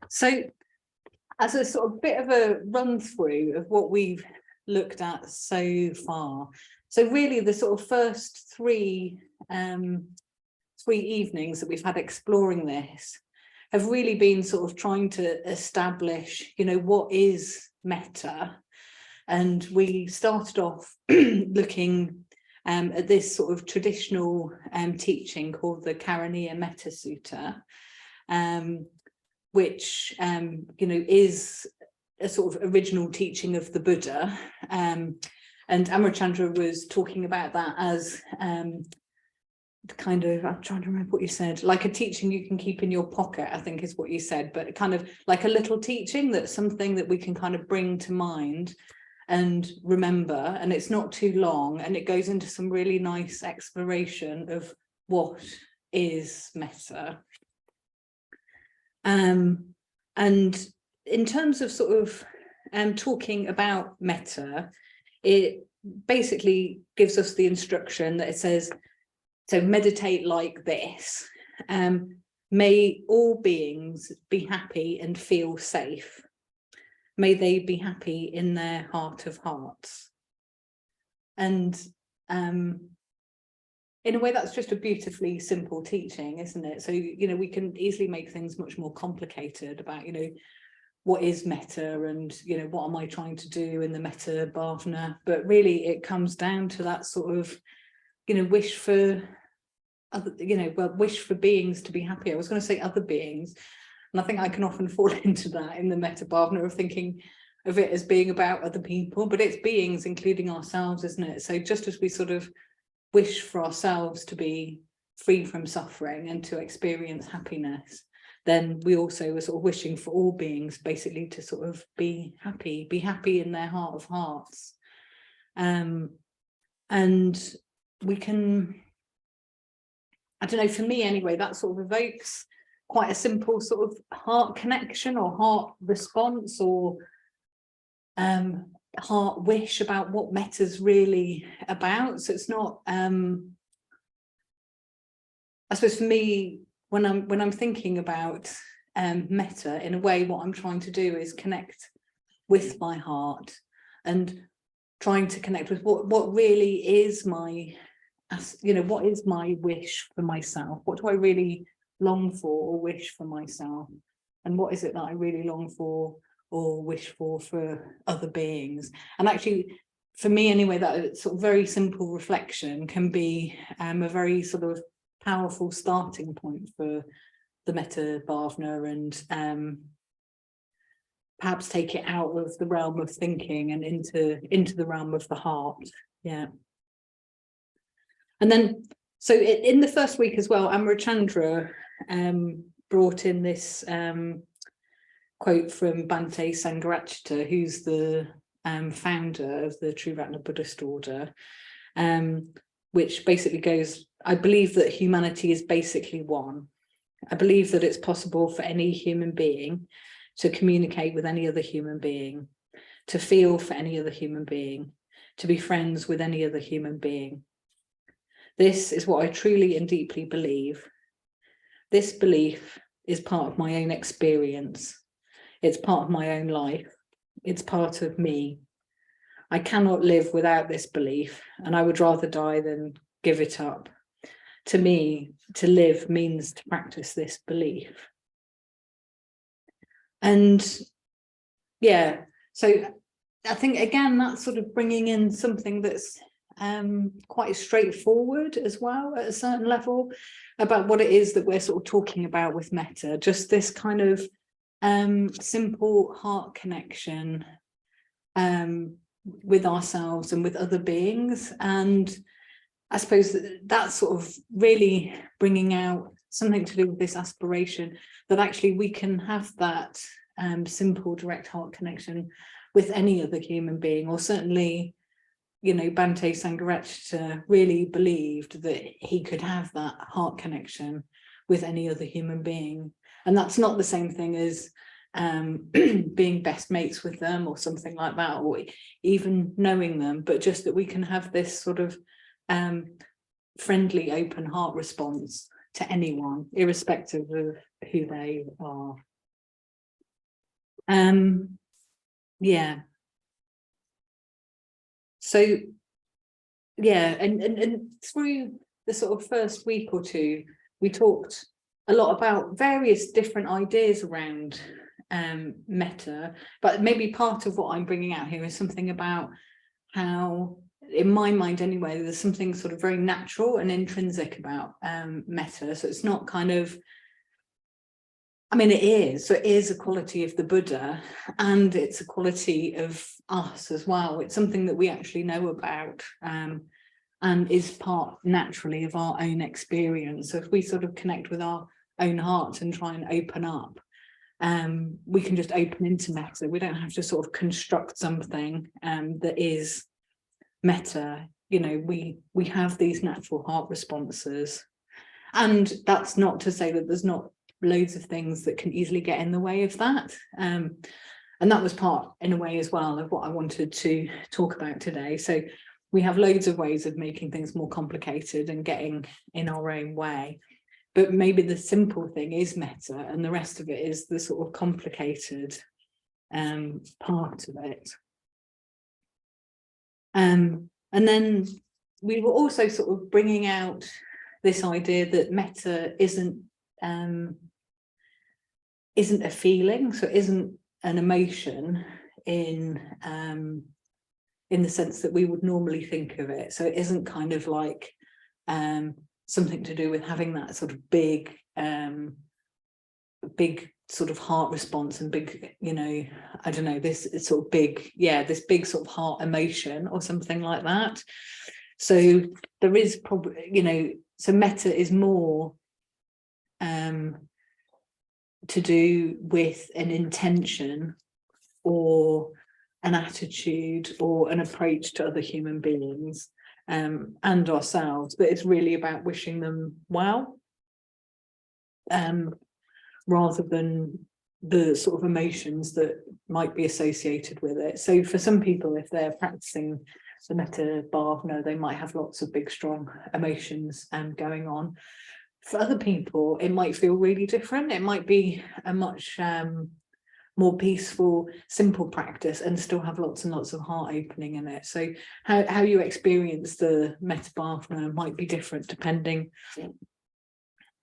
So as a sort of bit of a run through of what we've looked at so far. So really the sort of first three evenings that we've had exploring this have really been sort of trying to establish, you know, what is metta. And we started off looking at this sort of traditional teaching called the Karaniya Metta Sutta, which you know, is a sort of original teaching of the Buddha, and Amarachandra was talking about that as kind of, I'm trying to remember what you said, like a teaching you can keep in your pocket, I think is what you said, but kind of like a little teaching, that's something that we can kind of bring to mind and remember, and it's not too long, and it goes into some really nice exploration of what is metta. And in terms of sort of talking about metta, it basically gives us the instruction that it says, so meditate like this. May all beings be happy and feel safe. May they be happy in their heart of hearts. And in a way, that's just a beautifully simple teaching, isn't it? So, you know, we can easily make things much more complicated about, you know, what is metta and, you know, what am I trying to do in the metta bhavana? But really, it comes down to that sort of, you know, wish for other, you know, well, wish for beings to be happy. I was going to say other beings. And I think I can often fall into that in the metta bhavana of thinking of it as being about other people, but it's beings, including ourselves, isn't it? So just as we sort of wish for ourselves to be free from suffering and to experience happiness, then we also are sort of wishing for all beings basically to sort of be happy in their heart of hearts. And we can, I don't know, for me anyway, that sort of evokes quite a simple sort of heart connection or heart response or heart wish about what metta's really about. So it's not, I suppose for me, when I'm thinking about metta, in a way, what I'm trying to do is connect with my heart and trying to connect with what really is my, you know, what is my wish for myself? What do I really long for or wish for myself? And what is it that I really long for or wish for other beings? And actually, for me anyway, that sort of very simple reflection can be a very sort of powerful starting point for the metta bhavana, and perhaps take it out of the realm of thinking and into the realm of the heart. Yeah. And then, so in the first week as well, Amarachandra brought in this quote from Bhante Sangharakshita, who's the founder of the Triratna Buddhist order, which basically goes, I believe that humanity is basically one. I believe that it's possible for any human being to communicate with any other human being, to feel for any other human being, to be friends with any other human being. This is what I truly and deeply believe. This belief is part of my own experience. It's part of my own life. It's part of me. I cannot live without this belief, and I would rather die than give it up. To me, to live means to practice this belief. And yeah, so I think, again, that's sort of bringing in something that's quite straightforward as well at a certain level about what it is that we're sort of talking about with metta, just this kind of simple heart connection with ourselves and with other beings. And I suppose that's sort of really bringing out something to do with this aspiration that actually we can have that simple direct heart connection with any other human being, or certainly, you know, Bhante Sangharakshita really believed that he could have that heart connection with any other human being. And that's not the same thing as being best mates with them or something like that, or even knowing them, but just that we can have this sort of friendly, open heart response to anyone, irrespective of who they are. Yeah. So yeah, and through the sort of first week or two, we talked a lot about various different ideas around metta, but maybe part of what I'm bringing out here is something about how, in my mind anyway, there's something sort of very natural and intrinsic about metta. So it's not kind of, I mean, it is. So it is a quality of the Buddha, and it's a quality of us as well. It's something that we actually know about, and is part naturally of our own experience. So if we sort of connect with our own hearts and try and open up, we can just open into metta. We don't have to sort of construct something that is metta. You know, we have these natural heart responses. And that's not to say that there's not loads of things that can easily get in the way of that. And that was part, in a way, as well, of what I wanted to talk about today. So we have loads of ways of making things more complicated and getting in our own way. But maybe the simple thing is metta, and the rest of it is the sort of complicated part of it. And then we were also sort of bringing out this idea that metta isn't a feeling, so it isn't an emotion in the sense that we would normally think of it. So it isn't kind of like something to do with having that sort of big sort of heart response and big, you know, I don't know, this sort of big, this big sort of heart emotion or something like that. So there is probably, you know, so metta is more to do with an intention or an attitude or an approach to other human beings and ourselves, but it's really about wishing them well, rather than the sort of emotions that might be associated with it. So for some people, if they're practicing the metta bhavana, they might have lots of big, strong emotions going on. For other people, it might feel really different. It might be a much more peaceful, simple practice and still have lots and lots of heart opening in it. So how you experience the metta bhavana might be different depending,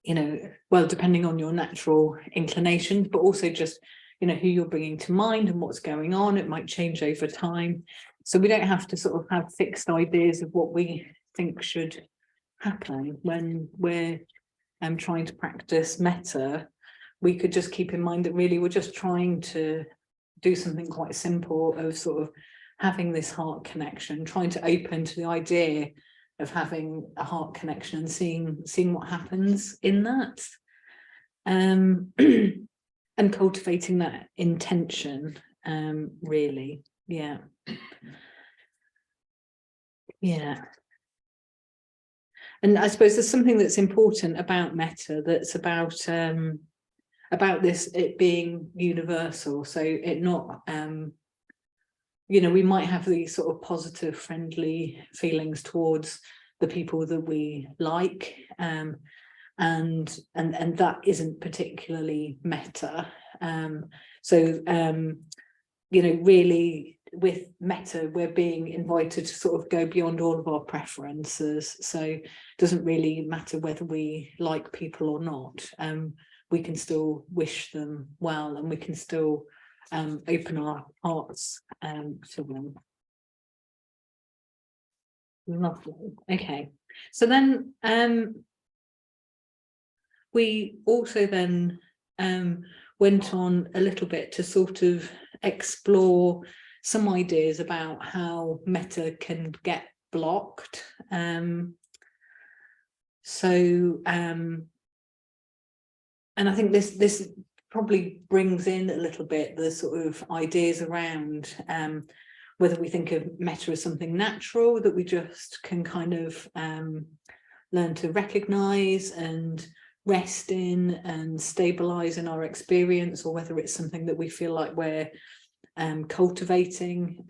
you know, well, depending on your natural inclinations, but also just, you know, who you're bringing to mind and what's going on. It might change over time. So we don't have to sort of have fixed ideas of what we think should happen when we're trying to practice metta. We could just keep in mind that really we're just trying to do something quite simple of sort of having this heart connection, trying to open to the idea of having a heart connection and seeing what happens in that, and cultivating that intention, really. Yeah. And I suppose there's something that's important about metta, that's about this, it being universal. So it not, you know, we might have these sort of positive, friendly feelings towards the people that we like, and that isn't particularly metta. So you know, really with metta, we're being invited to sort of go beyond all of our preferences. So it doesn't really matter whether we like people or not. We can still wish them well, and we can still open our hearts to them. Lovely. Okay. So then we also then went on a little bit to sort of explore some ideas about how metta can get blocked. And I think this probably brings in a little bit the sort of ideas around whether we think of metta as something natural that we just can kind of learn to recognize and rest in and stabilize in our experience, or whether it's something that we feel like we're cultivating.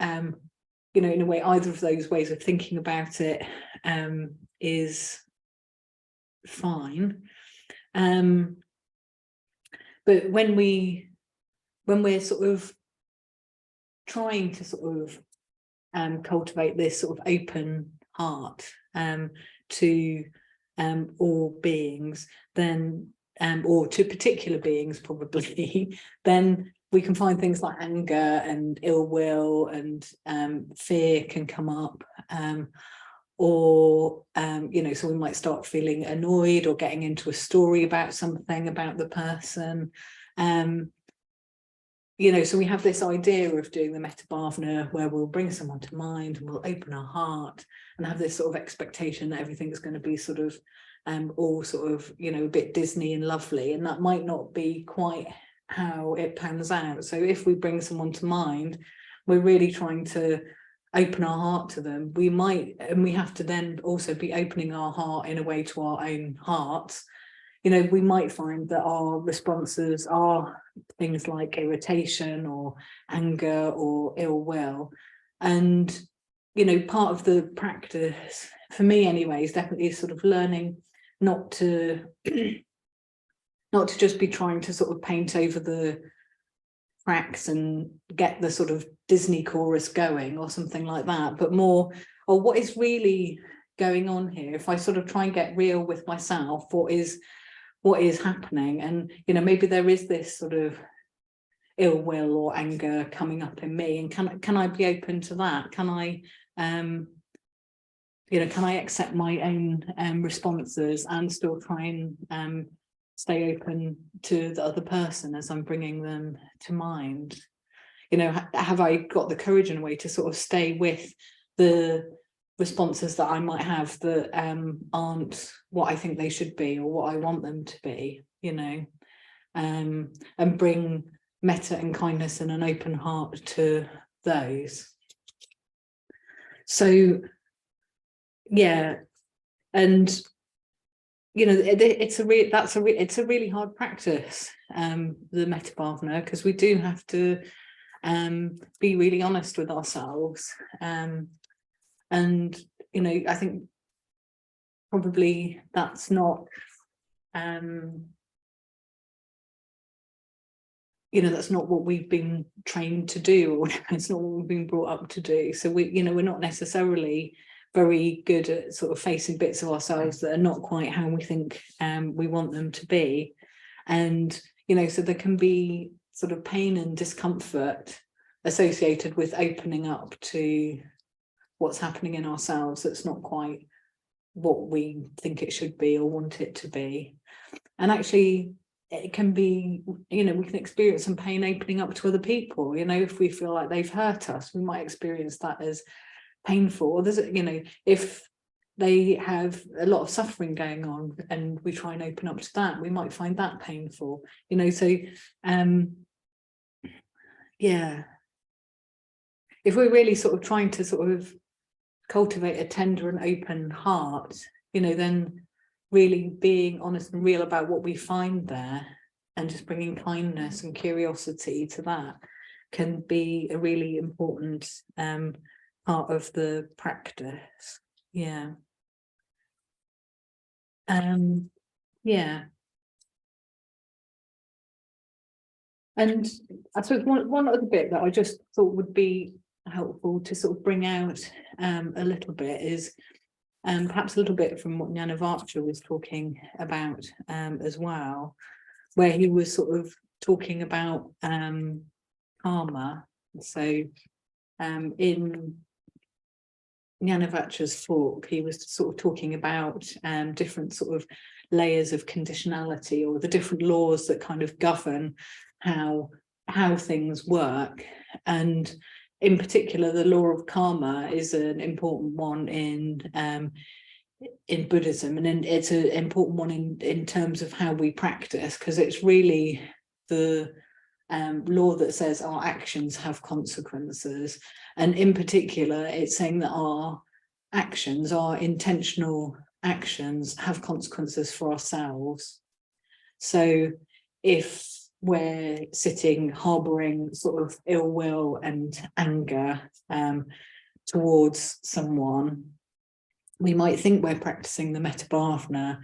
You know, in a way, either of those ways of thinking about it is fine. But when we when we're sort of trying to sort of cultivate this sort of open heart to all beings, then or to particular beings probably, then we can find things like anger and ill will and fear can come up, or you know, so we might start feeling annoyed or getting into a story about something about the person. You know, so we have this idea of doing the Metta Bhavana where we'll bring someone to mind and we'll open our heart and have this sort of expectation that everything's going to be sort of all sort of, you know, a bit Disney and lovely, and that might not be quite how it pans out. So if we bring someone to mind, we're really trying to open our heart to them. We might, and we have to then also be opening our heart in a way to our own hearts. You know, we might find that our responses are things like irritation or anger or ill will. And, you know, part of the practice, for me anyway, is definitely sort of learning not to just be trying to sort of paint over the cracks and get the sort of Disney chorus going or something like that, but more, or what is really going on here? If I sort of try and get real with myself, what is happening? And, you know, maybe there is this sort of ill will or anger coming up in me, and can I be open to that? Can I you know, can I accept my own responses and still try and stay open to the other person as I'm bringing them to mind? You know, have I got the courage in a way to sort of stay with the responses that I might have that aren't what I think they should be or what I want them to be, you know, and bring metta and kindness and an open heart to those. So yeah, and you know, it's a really hard practice, the Metta Bhavana, because we do have to be really honest with ourselves, and you know, I think probably that's not you know, that's not what we've been trained to do, or it's not what we've been brought up to do. So we, you know, we're not necessarily very good at sort of facing bits of ourselves that are not quite how we think we want them to be. And, you know, so there can be sort of pain and discomfort associated with opening up to what's happening in ourselves that's not quite what we think it should be or want it to be. And actually, it can be, you know, we can experience some pain opening up to other people. You know, if we feel like they've hurt us, we might experience that as painful. Or there's, you know, if they have a lot of suffering going on and we try and open up to that, we might find that painful, you know. So yeah, if we're really sort of trying to sort of cultivate a tender and open heart, you know, then really being honest and real about what we find there and just bringing kindness and curiosity to that can be a really important part of the practice. Yeah. Yeah. And I suppose one other bit that I just thought would be helpful to sort of bring out a little bit is perhaps a little bit from what Jnanavacha was talking about as well, where he was sort of talking about karma. So in Jnanavacha's talk, he was sort of talking about different sort of layers of conditionality, or the different laws that kind of govern how things work. And in particular, the law of karma is an important one in Buddhism, and it's an important one in terms of how we practice, because it's really the law that says our actions have consequences. And in particular, it's saying that our actions, our intentional actions, have consequences for ourselves. So if we're sitting harboring sort of ill will and anger towards someone, we might think we're practicing the Metta Bhavana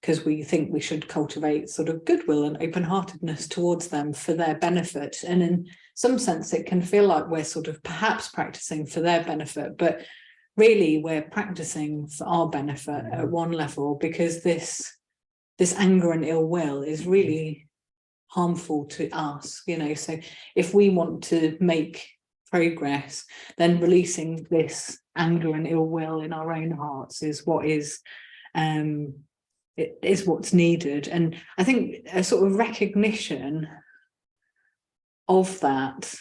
because we think we should cultivate sort of goodwill and open-heartedness towards them for their benefit. And in some sense, it can feel like we're sort of perhaps practicing for their benefit, but really we're practicing for our benefit at one level, because this anger and ill will is really harmful to us, you know. So if we want to make progress, then releasing this anger and ill will in our own hearts is what is it is what's needed. And I think a sort of recognition of that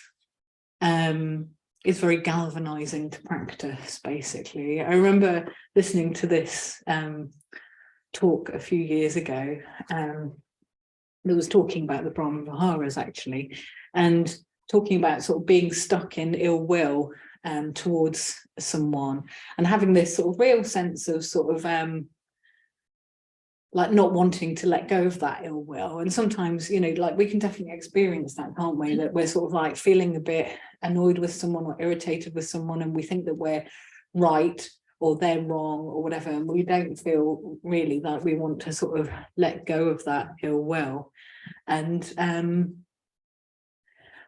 is very galvanizing to practice, basically. I remember listening to this talk a few years ago that was talking about the Brahma Vihāras, actually, and talking about sort of being stuck in ill will towards someone, and having this sort of real sense of sort of like not wanting to let go of that ill will. And sometimes, you know, like we can definitely experience that, can't we? That we're sort of like feeling a bit annoyed with someone or irritated with someone, and we think that we're right or they're wrong or whatever, and we don't feel really like we want to sort of let go of that ill will. And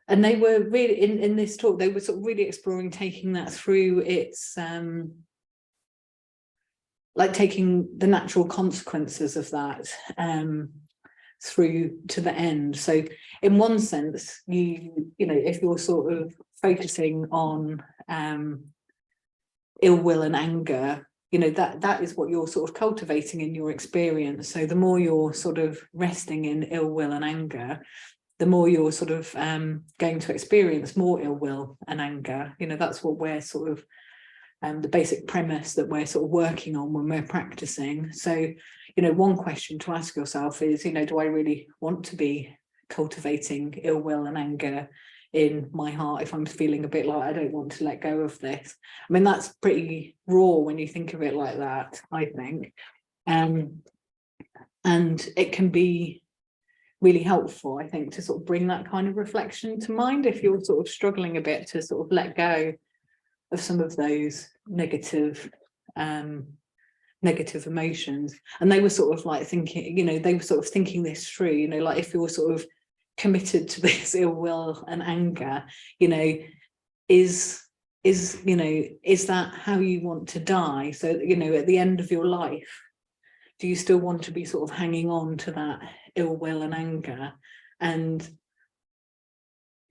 they were really in this talk, they were sort of really exploring taking that through its like taking the natural consequences of that through to the end. So in one sense, you know, if you're sort of focusing on ill will and anger, you know, that is what you're sort of cultivating in your experience. So the more you're sort of resting in ill will and anger, the more you're sort of going to experience more ill will and anger. You know, that's what we're sort of the basic premise that we're sort of working on when we're practicing. So, you know, one question to ask yourself is, you know, do I really want to be cultivating ill will and anger in my heart if I'm feeling a bit like I don't want to let go of this? I mean, that's pretty raw when you think of it like that, I think. And it can be really helpful, I think, to sort of bring that kind of reflection to mind if you're sort of struggling a bit to sort of let go of some of those negative emotions. And they were sort of like thinking, you know, they were sort of thinking this through, you know, like if you're sort of committed to this ill will and anger, you know, is that how you want to die? So, you know, at the end of your life, do you still want to be sort of hanging on to that ill will and anger? And,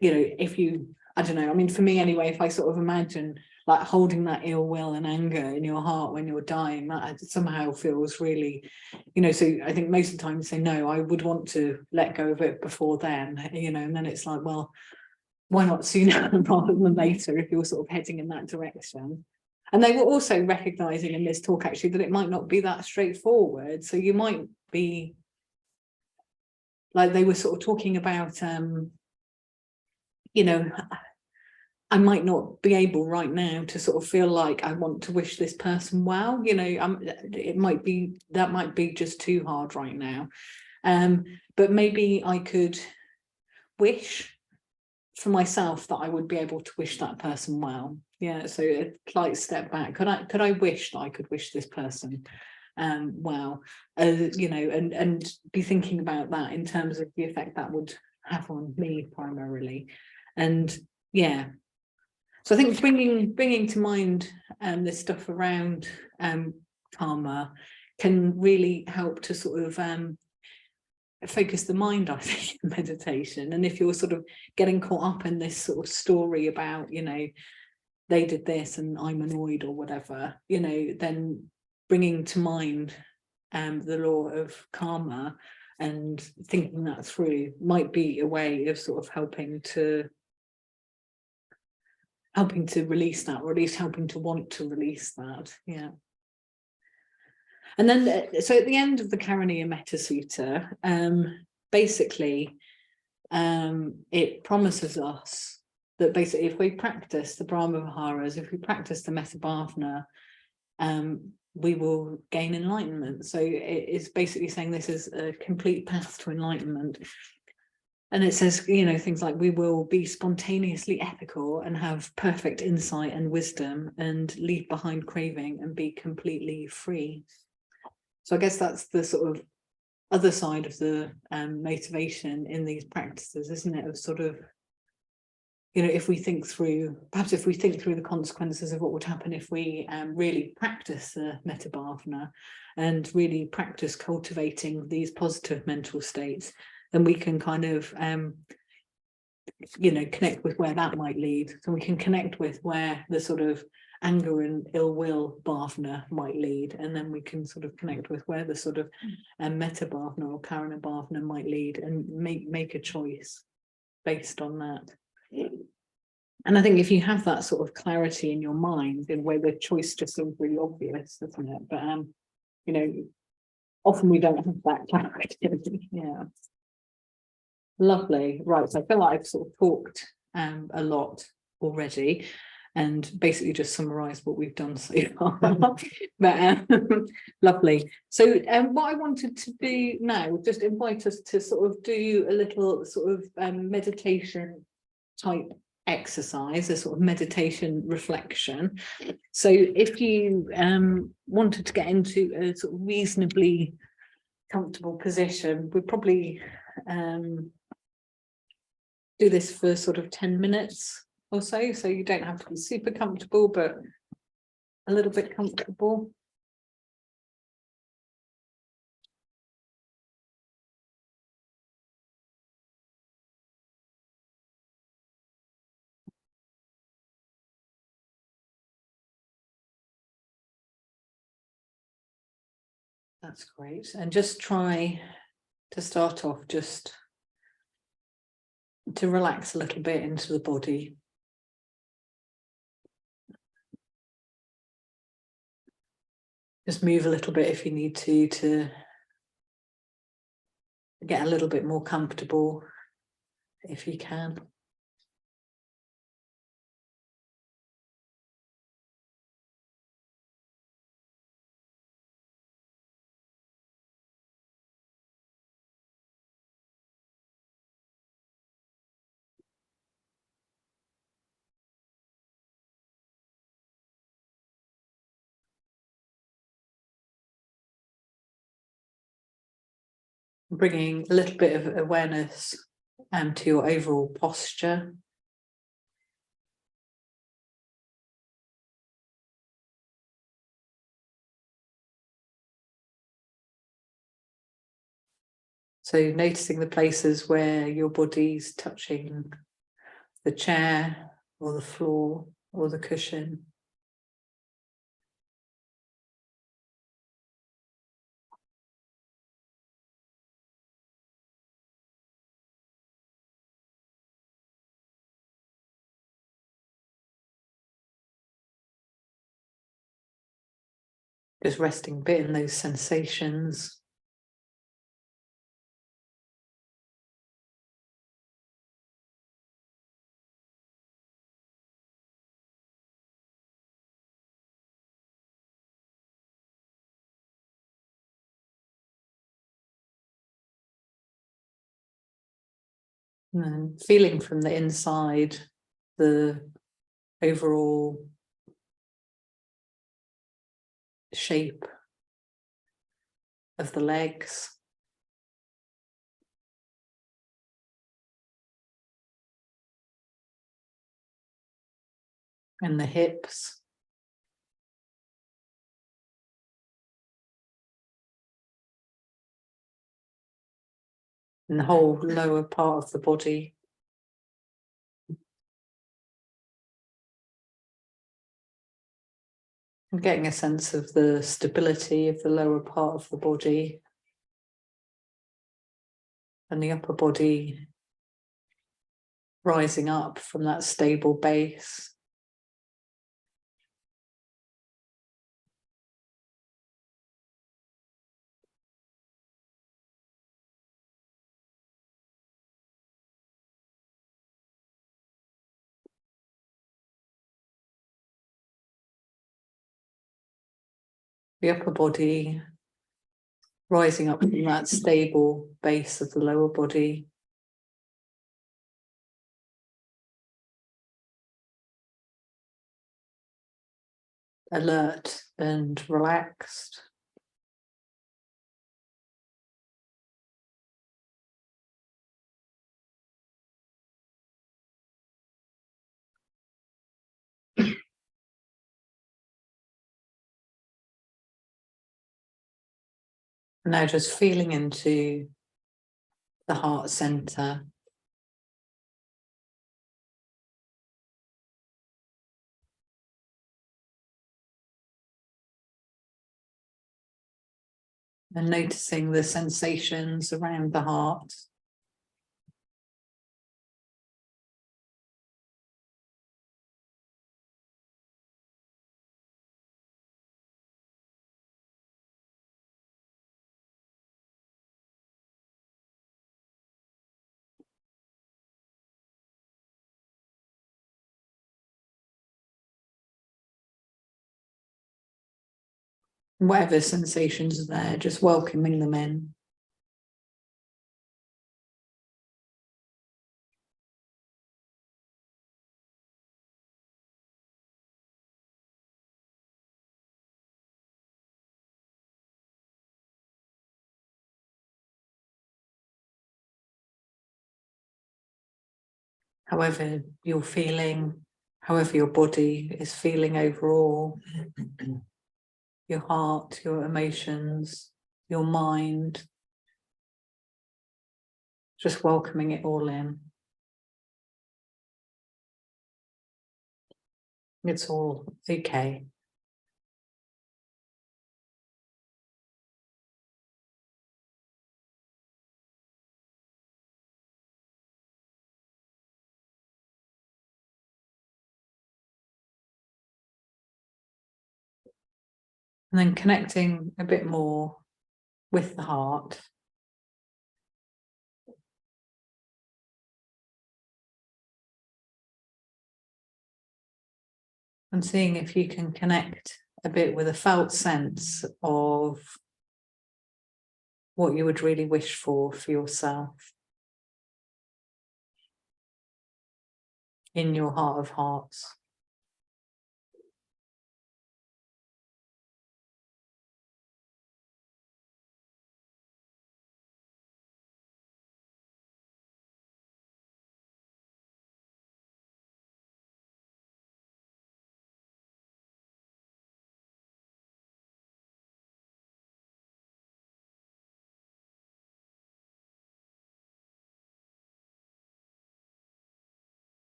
you know, if you, I don't know, I mean, for me anyway, if I sort of imagine like holding that ill will and anger in your heart when you're dying, that somehow feels really, you know, so I think most of the time you say, no, I would want to let go of it before then, you know, and then it's like, well, why not sooner rather than later if you're sort of heading in that direction? And they were also recognizing in this talk actually that it might not be that straightforward. So you might be, like they were sort of talking about, you know, I might not be able right now to sort of feel like I want to wish this person well, you know, it might be, that might be just too hard right now. But maybe I could wish for myself that I would be able to wish that person well. Yeah, so a slight step back. Could I wish that I could wish this person well, you know, and be thinking about that in terms of the effect that would have on me primarily. And yeah, so I think bringing to mind this stuff around karma can really help to sort of focus the mind, I think, in meditation. And if you're sort of getting caught up in this sort of story about, you know, they did this and I'm annoyed or whatever, you know, then bringing to mind the law of karma and thinking that through might be a way of sort of helping to release that, or at least helping to want to release that. Yeah. And then, so at the end of the Karaniya Metta Sutta, basically, it promises us that basically if we practice the Brahma Vihāras, if we practice the Metta Bhavana, we will gain enlightenment. So it is basically saying this is a complete path to enlightenment. And it says, you know, things like we will be spontaneously ethical and have perfect insight and wisdom and leave behind craving and be completely free. So I guess that's the sort of other side of the motivation in these practices, isn't it? Of sort of, if we think through, perhaps if we think through the consequences of what would happen if we really practice the metta bhavana and really practice cultivating these positive mental states, then we can kind of, connect with where that might lead. So we can connect with where the sort of anger and ill will bhavana might lead, and then we can sort of connect with where the sort of metta bhavana or karana bhavana might lead, and make a choice based on that. And I think if you have that sort of clarity in your mind, in a way, the choice just seems really obvious, doesn't it? But often we don't have that clarity. Yeah. Lovely. Right. So I feel like I've sort of talked a lot already, and basically just summarised what we've done so far. But lovely. So what I wanted to do now, just invite us to sort of do a little sort of meditation type exercise, a sort of meditation reflection. So if you wanted to get into a sort of reasonably comfortable position, we'd probably do this for sort of 10 minutes or so you don't have to be super comfortable, but a little bit comfortable. That's great. And just try to start off just to relax a little bit into the body. Just move a little bit if you need to get a little bit more comfortable if you can. Bringing a little bit of awareness to your overall posture. So noticing the places where your body's touching the chair or the floor or the cushion. Just resting a bit in those sensations. And feeling from the inside the overall shape of the legs. And the hips. And the whole lower part of the body. And getting a sense of the stability of the lower part of the body. And the upper body rising up from that stable base. The upper body rising up from that stable base of the lower body. Alert and relaxed. Now just feeling into the heart center. And noticing the sensations around the heart. Whatever sensations are there, just welcoming them in. However you're feeling, however your body is feeling overall, your heart, your emotions, your mind, just welcoming it all in. It's all okay. And then connecting a bit more with the heart. And seeing if you can connect a bit with a felt sense of what you would really wish for yourself in your heart of hearts.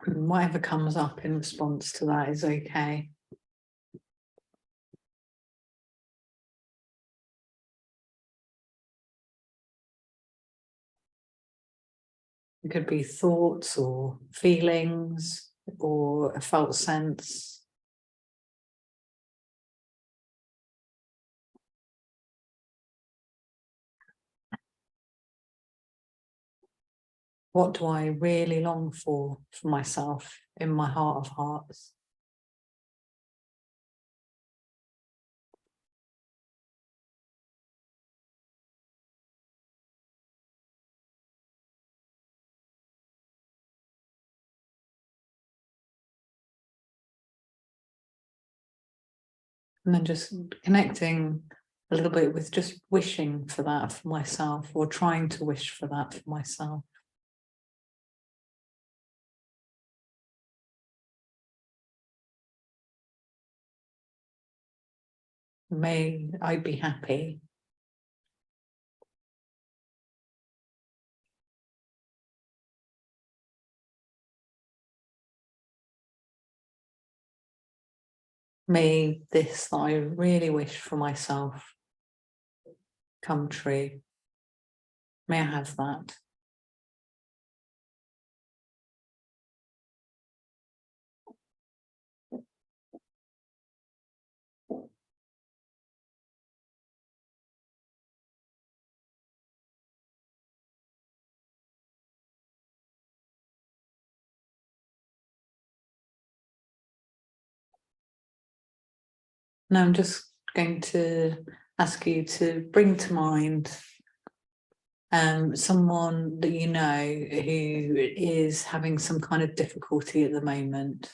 And whatever comes up in response to that is okay. It could be thoughts or feelings or a felt sense. What do I really long for myself in my heart of hearts? And then just connecting a little bit with just wishing for that for myself, or trying to wish for that for myself. May I be happy. May this that I really wish for myself come true. May I have that. Now I'm just going to ask you to bring to mind someone that you know who is having some kind of difficulty at the moment.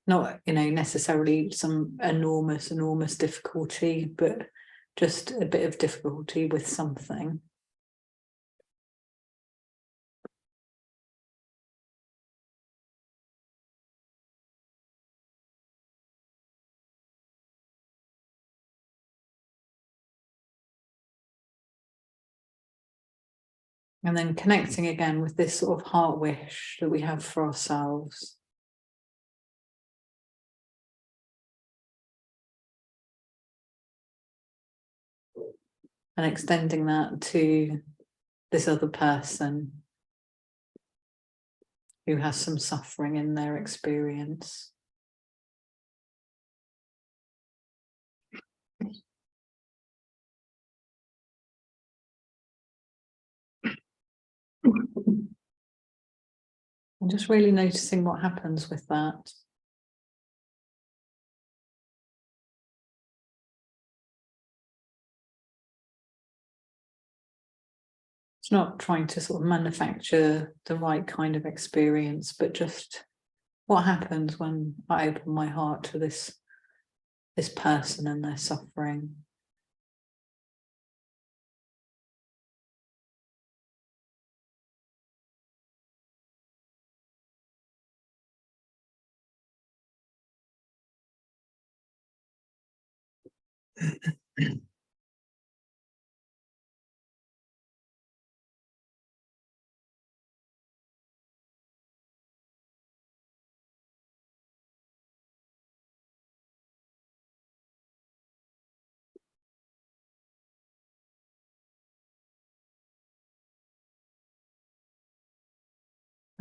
Not, necessarily some enormous difficulty, but just a bit of difficulty with something. And then connecting again with this sort of heart wish that we have for ourselves. And extending that to this other person who has some suffering in their experience. And just really noticing what happens with that. It's not trying to sort of manufacture the right kind of experience, but just what happens when I open my heart to this person and their suffering.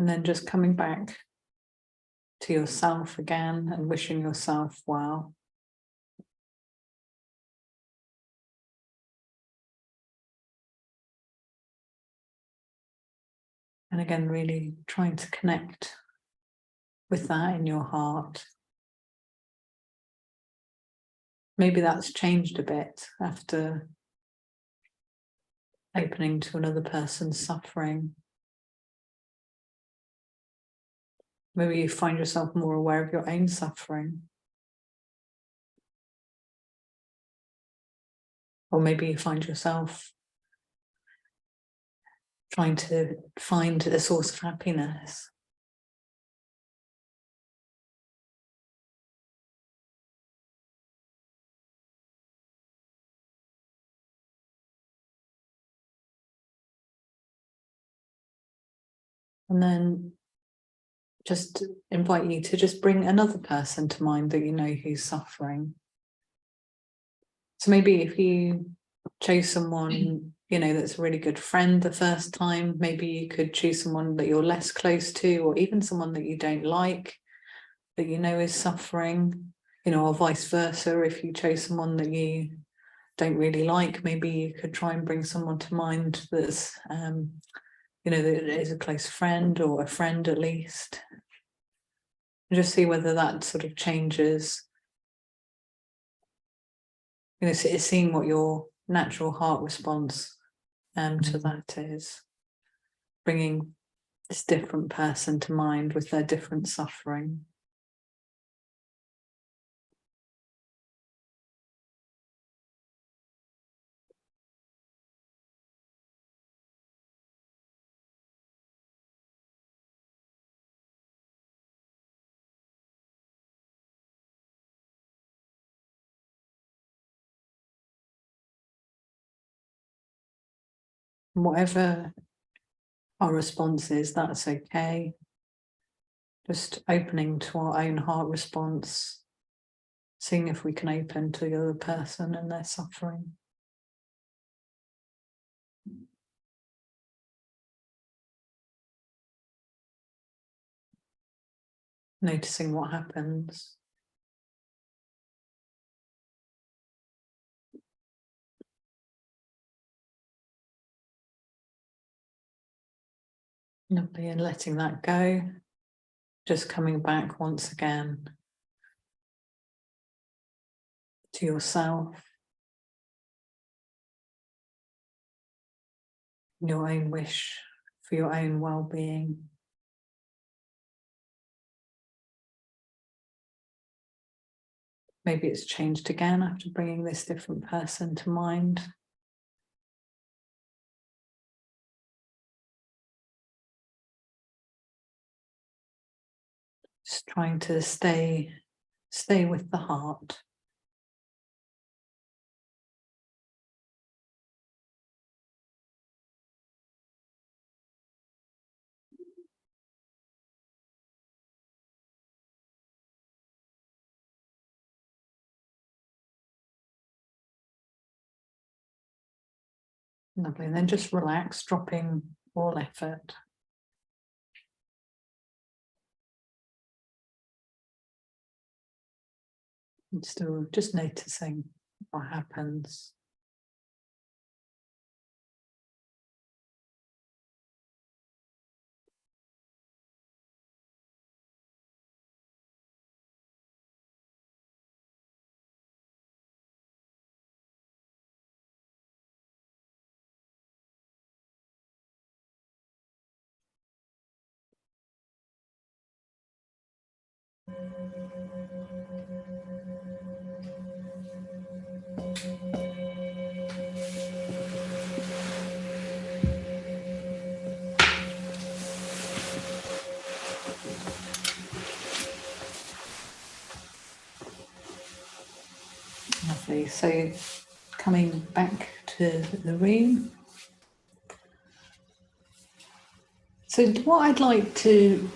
And then just coming back to yourself again and wishing yourself well. And again, really trying to connect with that in your heart. Maybe that's changed a bit after opening to another person's suffering. Maybe you find yourself more aware of your own suffering. Or maybe you find yourself trying to find a source of happiness. And then just invite you to just bring another person to mind that you know who's suffering. So maybe if you chose someone, you know, that's a really good friend the first time, maybe you could choose someone that you're less close to, or even someone that you don't like, that you know is suffering, you know, or vice versa. If you chose someone that you don't really like, maybe you could try and bring someone to mind that's, you know, that is a close friend or a friend at least. And just see whether that sort of changes. You know, seeing what your natural heart response to that is. Bringing this different person to mind with their different suffering. Whatever our response is, that's okay. Just opening to our own heart response, seeing if we can open to the other person and their suffering. Noticing what happens. Lovely, and letting that go. Just coming back once again to yourself, your own wish for your own well-being. Maybe it's changed again after bringing this different person to mind. Just trying to stay with the heart. Lovely. And then just relax, dropping all effort. And still just noticing what happens. Lovely. So coming back to the room. So what I'd like to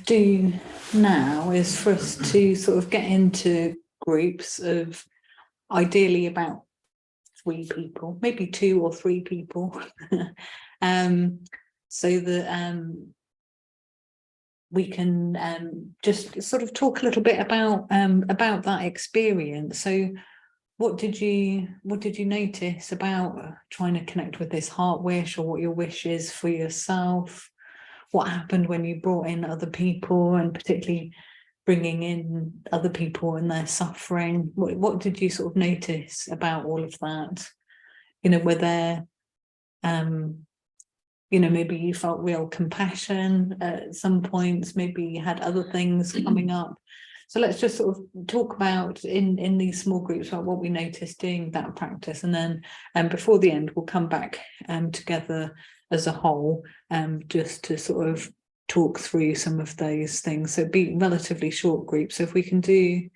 do now is for us to sort of get into groups of ideally about 3 people, maybe 2 or 3 people, so that we can just sort of talk a little bit about that experience. So what did you notice about trying to connect with this heart wish, or what your wish is for yourself? What happened when you brought in other people, and particularly bringing in other people and their suffering? What did you sort of notice about all of that? You know, were there, you know, maybe you felt real compassion at some points, maybe you had other things coming up. So let's just sort of talk about in these small groups about what we noticed doing that practice, and then before the end we'll come back together as a whole, just to sort of talk through some of those things. So be relatively short groups. So if we can do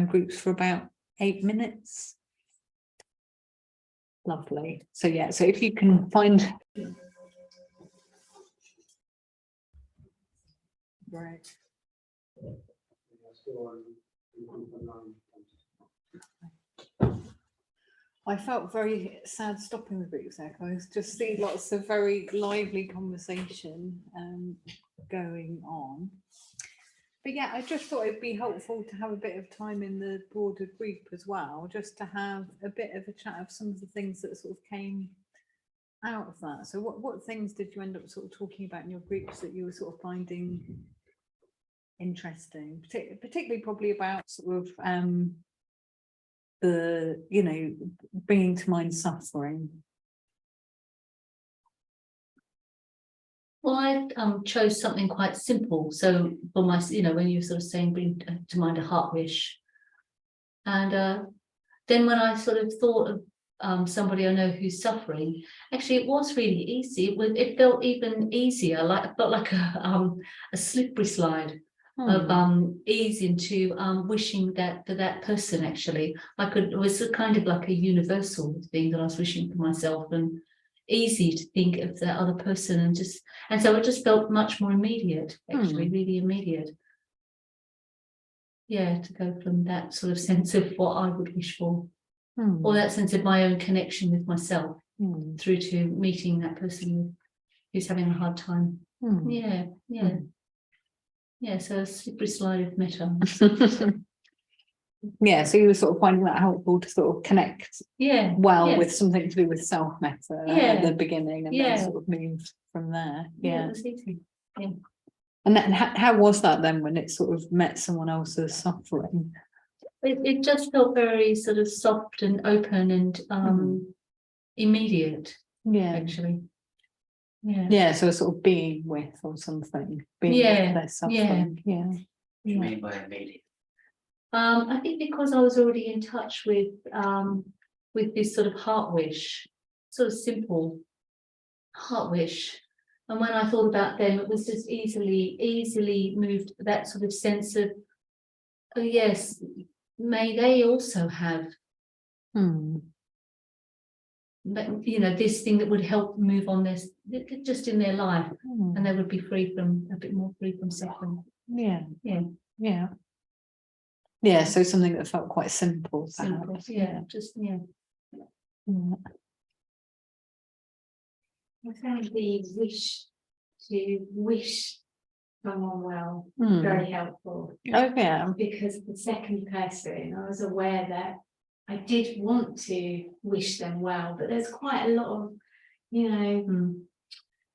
groups for about 8 minutes. Lovely. So yeah, so if you can find. Right. I felt very sad stopping the groups there, because I just see lots of very lively conversation going on. But yeah, I just thought it'd be helpful to have a bit of time in the broader group as well, just to have a bit of a chat of some of the things that sort of came out of that. So what things did you end up sort of talking about in your groups that you were sort of finding interesting, particularly probably about sort of the, you know, bringing to mind suffering? Well, I chose something quite simple. So for my, you know, when you were sort of saying bring to mind a heart wish, and then when I sort of thought of somebody I know who's suffering, actually it was really easy. It felt even easier, like it felt like a slippery slide of ease into wishing that for that person. Actually, it was kind of like a universal thing that I was wishing for myself, and easy to think of that other person, and so it just felt much more immediate, actually, really immediate. Yeah, to go from that sort of sense of what I would wish for, or that sense of my own connection with myself, through to meeting that person who's having a hard time. Yeah, so a slippery slide of metta. Yeah, so you were sort of finding that helpful to sort of connect with something to do with self-metta at the beginning, and then sort of move from there. Yeah, it was easy. Yeah. And then how was that then when it sort of met someone else's suffering? It just felt very sort of soft and open and immediate. Yeah, actually. Yeah, so sort of being with, or something, being with their suffering. Yeah. What do you mean by immediate? I think because I was already in touch with this sort of heart wish, sort of simple heart wish, and when I thought about them, it was just easily moved, that sort of sense of, oh yes, may they also have you know, this thing that would help move on this just in their life, and they would be a bit more free from suffering. Yeah, so something that felt quite simple, perhaps. Simple, just. I found the wish to wish someone well very helpful. Oh yeah. Because the second person, I was aware that I did want to wish them well, but there's quite a lot of, you know,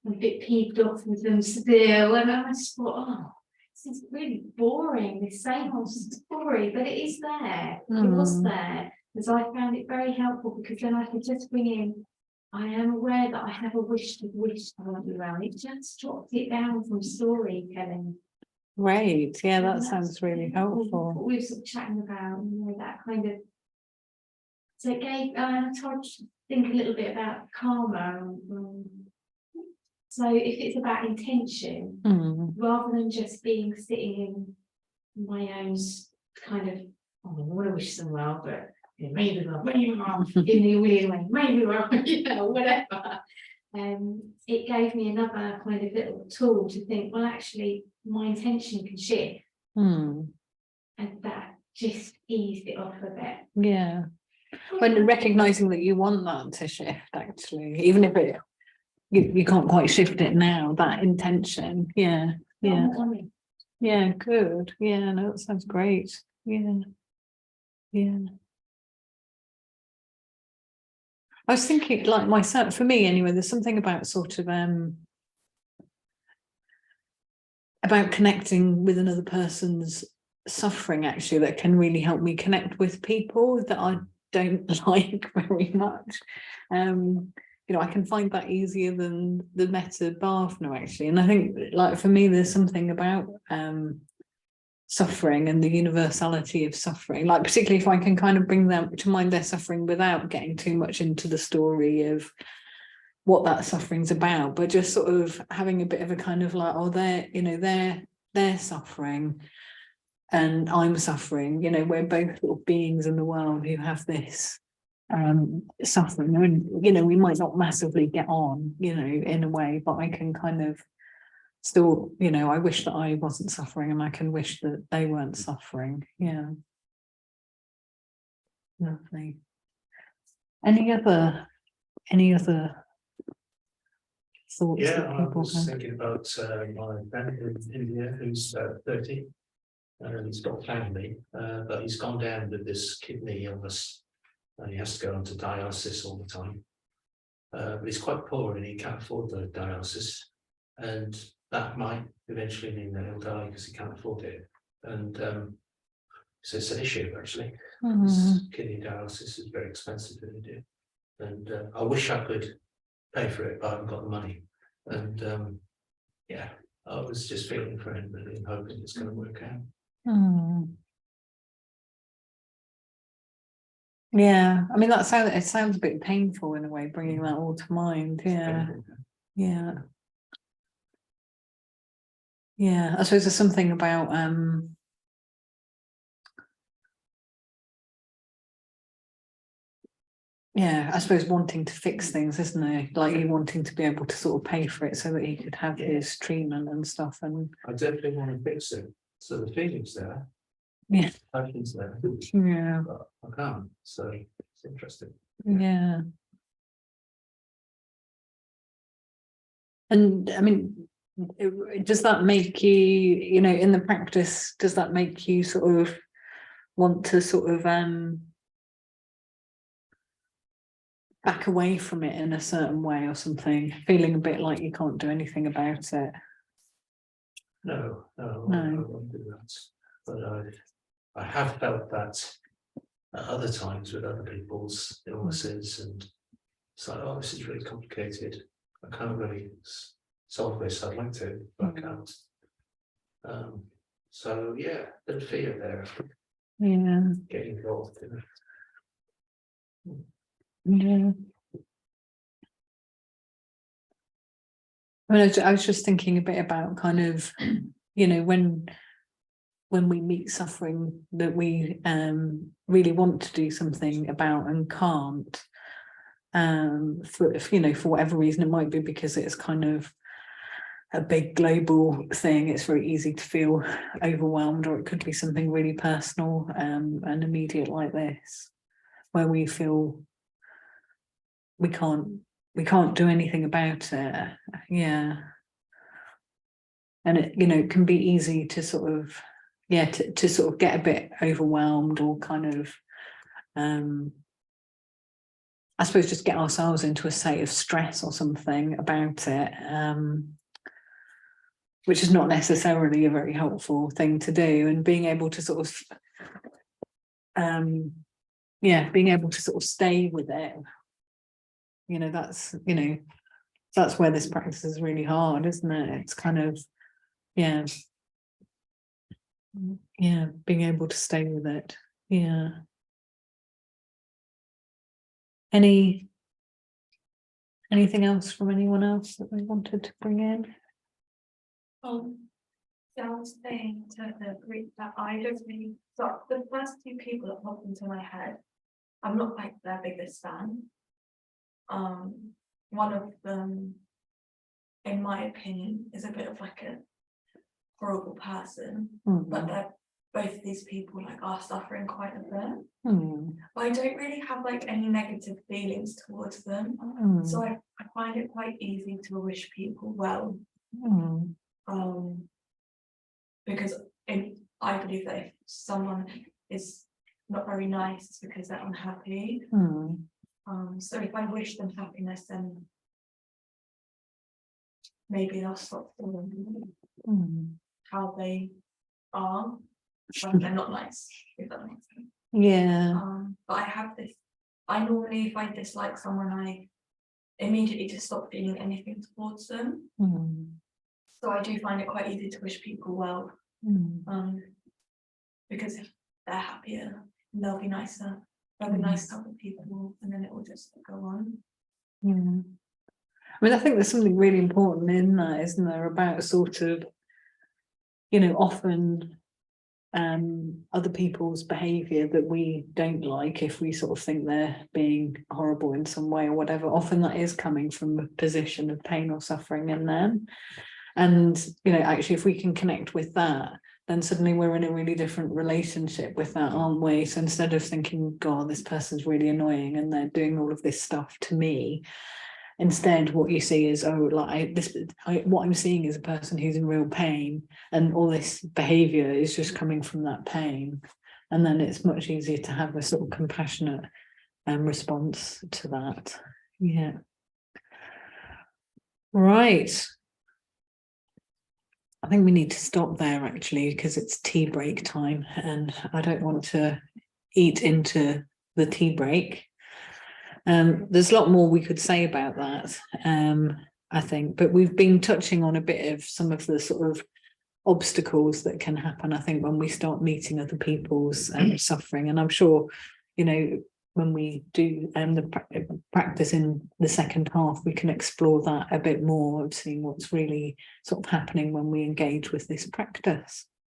I'm a bit peeved off with them still, and I just thought, oh, this is really boring, this same old story, but it is there. It was there, because I found it very helpful, because then I could just bring in, I am aware that I have a wish to wish someone well. It just dropped it down from storytelling. Great. Yeah, that And sounds really helpful. What we were sort of chatting about, you know, that kind of. So it gave, I tried to think a little bit about karma. So if it's about intention, rather than just being sitting in my own kind of, oh, I want to wish them well, but maybe not, in the weird way, maybe well, you know, whatever. It gave me another kind of little tool to think, well, actually, my intention can shift. And that just eased it off a bit. Yeah. When recognizing that you want that to shift, actually, even if you can't quite shift it now, that intention. Yeah. Yeah. Yeah, good. Yeah, no, that sounds great. Yeah. Yeah. I was thinking, like myself, for me anyway, there's something about sort of about connecting with another person's suffering, actually, that can really help me connect with people that I don't like very much. You know, I can find that easier than the metta bhavana, actually. And I think, like, for me, there's something about suffering and the universality of suffering, like particularly if I can kind of bring them to mind their suffering without getting too much into the story of what that suffering's about, but just sort of having a bit of a kind of like, oh, they're suffering and I'm suffering, you know, we're both sort of beings in the world who have this suffering, and you know, we might not massively get on, you know, in a way, but I can kind of still, you know, I wish that I wasn't suffering, and I can wish that they weren't suffering. Yeah. Lovely. Any other thoughts? Yeah, that I people was have? thinking about my friend in India who's 30, and he's got family, but he's gone down with this kidney illness, and he has to go on to dialysis all the time. But he's quite poor and he can't afford the dialysis, and that might eventually mean that he'll die because he can't afford it. And so it's an issue, actually. Kidney dialysis is very expensive in India, and I wish I could pay for it, but I haven't got the money. And yeah, I was just feeling for him really and hoping it's going to work out. Yeah, I mean, it sounds a bit painful in a way, bringing that all to mind. Yeah. Yeah. Yeah, I suppose there's something about yeah, I suppose wanting to fix things, isn't it? Like you wanting to be able to sort of pay for it so that he could have his treatment and stuff. And I definitely want to fix it. So the feeling's there. Yeah. Passion's there. Yeah. But I can't. So it's interesting. Yeah. And I mean, does that make you, you know, in the practice, does that make you sort of want to sort of back away from it in a certain way or something, feeling a bit like you can't do anything about it? No, I No. won't do that. But I have felt that at other times with other people's illnesses, and it's like, oh, this is really complicated. I can't really solve this. I'd like to, but I can't. So yeah, a bit of fear there. Yeah. Getting involved in it. Yeah. I mean, I was just thinking a bit about kind of, you know, when we meet suffering that we really want to do something about and can't, for, you know, for whatever reason. It might be because it's kind of a big global thing. It's very easy to feel overwhelmed, or it could be something really personal and immediate like this, where we feel we can't we can't do anything about it. Yeah. And it, you know, it can be easy to sort of, yeah, to sort of get a bit overwhelmed or kind of, I suppose, just get ourselves into a state of stress or something about it, which is not necessarily a very helpful thing to do. And being able to sort of, yeah, being able to sort of stay with it, you know, that's where this practice is really hard, isn't it? It's kind of, yeah, being able to stay with it. Yeah. Anything else from anyone else that they wanted to bring in? So I was saying to the group that I don't really, so the first two people that popped into my head, I'm not like their biggest fan. One of them, in my opinion, is a bit of like a horrible person, but they're both of these people like are suffering quite a bit. But I don't really have like any negative feelings towards them. So I find it quite easy to wish people well. Because I believe that if someone is not very nice, it's because they're unhappy. So if I wish them happiness, then maybe they'll stop feeling how they are when they're not nice, if that makes sense. Yeah. But I have this, I normally, if I dislike someone, I immediately just stop feeling anything towards them. So I do find it quite easy to wish people well, because if they're happier, they'll be nicer, they'll be nice to other people, and then it will just go on. I mean, I think there's something really important in that, isn't there, about sort of, you know, often other people's behavior that we don't like, if we sort of think they're being horrible in some way or whatever, often that is coming from a position of pain or suffering in them. And, you know, actually, if we can connect with that, then suddenly we're in a really different relationship with that, aren't we? So instead of thinking, God, this person's really annoying and they're doing all of this stuff to me, instead what you see is, oh, like what I'm seeing is a person who's in real pain, and all this behavior is just coming from that pain. And then it's much easier to have a sort of compassionate response to that. Yeah. Right. I think we need to stop there actually, because it's tea break time and I don't want to eat into the tea break. There's a lot more we could say about that, I think, but we've been touching on a bit of some of the sort of obstacles that can happen, I think, when we start meeting other people's suffering. And I'm sure, you know, when we do the practice in the second half, we can explore that a bit more, of seeing what's really sort of happening when we engage with this practice.